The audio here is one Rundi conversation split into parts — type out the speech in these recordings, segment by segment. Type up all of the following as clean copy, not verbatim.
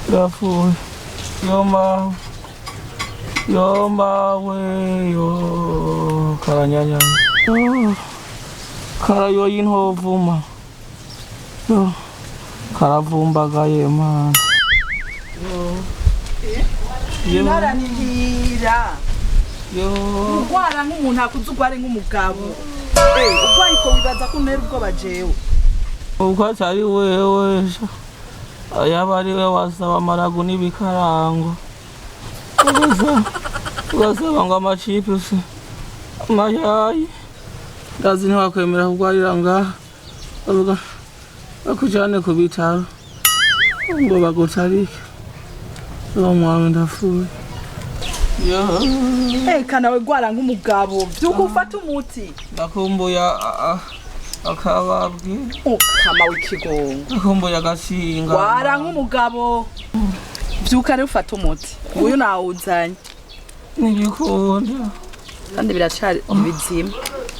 Dafu yo mawe yo karanyanya karayo y'intovuma yo karavumbagaye man yo naranihira yo ugwara nk'umuntu akuzugware nk'umugabo ugwaye ko bibaza ko ntera ubwoba jewe ubwo atari wewe yaba ari we wasaba amaragu n'ibikarango ugasaba ngo amacipusi amayayi ndazi ntiwakwemera kugwarira ngaha bakujane ku bitaro ngo bagutarike uwo mwawe ndapfuye kana we gwara nk'umugabo vyuko ufata umuti ndakumbuye akababwe kama w'ikigongo ndakumbuye agashinga gwara nk'umugabo vyuka rero ufata umuti uyu nawuzanye nibikunda kandi biracari bizima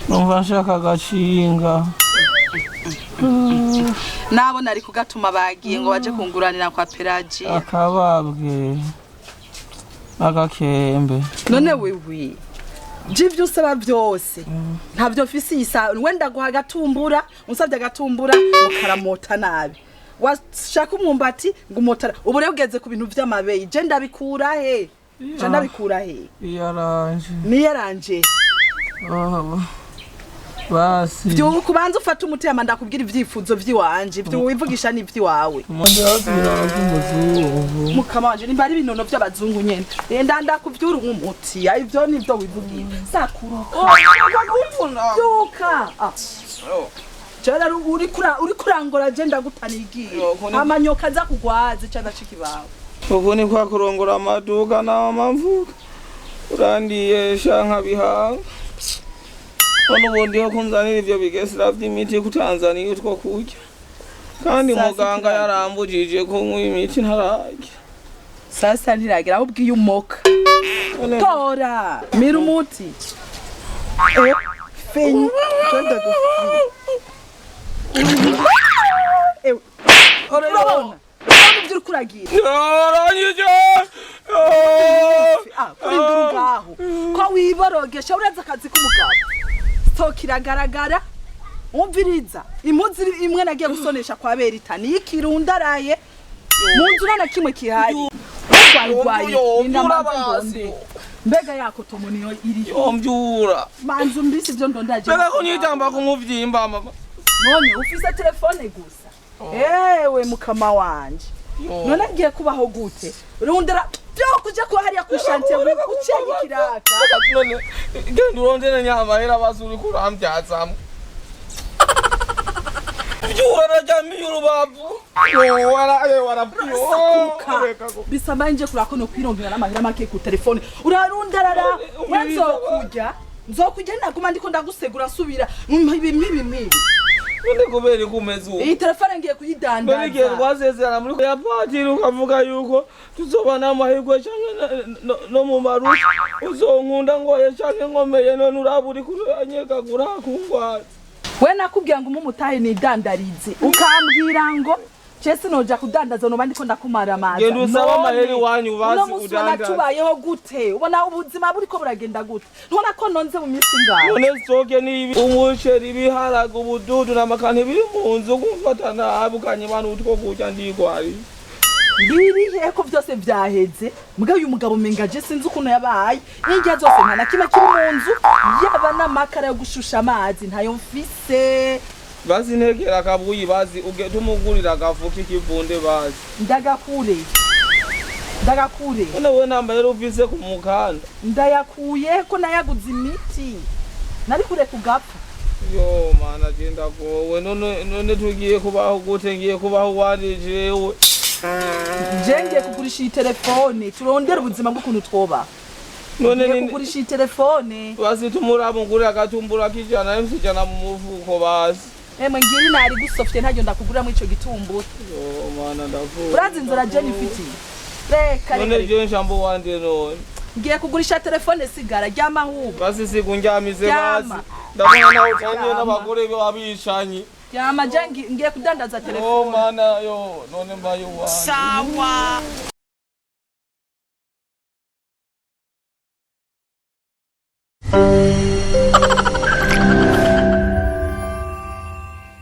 numva nshaka agashinga nabo nari kugatuma bagiye ngo baje kunguranira kwa Pelagie akababwe agakembe none wewe jivyo usaba byose ntavyo fisi isa wenda guha gatumbura unsabye agatumbura mukaramota nabi washaka umwumbati ngumotara ubu rero ugeze ku bintu vy'amabeyi je ndabikura he yaranje basi byo kubanza ufata umutima ndakubwira ivyifuzo vyiwanje byo wivugisha n'ivyiwawe mukama wanje nimbari binono vy'abazungu nyene renda ndakuvyura nk'umuti ivyo nivyo wivugiye sakuruka duka jara uri kurangora je ndagutanigiye amanyoka aza kugwaza cyana cikibawe ubu ni kwa kurongora amaduka n'amavuka urandiye shanka bihanga ubundi yo kunzanira ivyo bigesera vy'imiti ku Tanzania utwo kurya kandi muganga yarambujije kunywa imiti ntararya sasa ntiragira ahubwo iyo umoka tora mira umuti fenyi twende Corona uri kuragira ngaho ko wiborogesha uraza akazi k'umugabo kiragaragara umviriza impuzi imwe nagiye gusonesha kwa Berita ni ikirundaraye munzu nana kimwe kihari urwaye indamabonde mbega yako tomuniyo iri ombyura manzu mbisi byo ndondaje mbega kunyitamba kumuvyimba mama none ufise telefone gusa ewe mukama wanje none ngiye kubaho gute urundera byo kuja ko hariya kushantiye ucenye kiraka none genda urondene nyama hera basuri kurambyazamo byura jami urubavu bisama nje kurako no kwirongera n'amahera make ku telefone urarundarara nzokujya naguma ndiko ndagusegura nsubira mibi none kubera kumeze uko iyi telefone ngiye kuyidandaza none ngiye kwasezerana muri ya patiri ukavuga yuko tuzobana amahirwe cyangwa no mu marushi uzonkunda ngoye cyangwa ngomeye none uraburi kuranyega kurakungwaza we nakubwira ngo umumutahe ni dandarize ukambwira ngo Chese noja kudandaza no bandiko ndakumara amazi. Genda usaba amaheri wanyu bazi udandaza. Tubayeho gute? Ubona ubuzima buriko buragenda gute? Ntona ko nonze mu minsi ngaho. None soke ni umuceri biharaga ubududu namakane biri mu nzu kumfatana abukanye abantu utwo kujya ndigwari. Biri heko byose vyaheze. Mugabe uyu mugabo mengaje sinzi ukuntu yabaye. Ingiya zose nta kimwe kiri mu nzu yaba namakara yo gushusha amazi ntayo mfise. Bazi negera kabuyi bazi ugetumugurira gavuka ikivunde bazi ndagakure none we namba yero uvise ku mukanda ndayakuye ko nayaguze imiti nari kure kugapfa yo mana genda gowe none tugiye kubaho gute ngiye kubaho warijewe jenge kugurisha iyi telefone turondera ubuzima bw'ukuntu twoba none ni kugurisha iyi telefone bazi tumurabo ngurira gatumbura kijana msijana mu mufuko bazi ngiri nari gusofte ntajyo ndakugura mu ico gitumbura yo mana ndavuga urazi inzara je nifiti reka none je nshambo wande none ngiye kugurisha telefone sigara ryama ahubwo basi sikundyamize Ryama. basi ndabona nawe utangiye Ryama. n'abagore be wabishanye ryama jangi ngiye kudandaza oh telefone mana yo none mbaye uwanjye sawa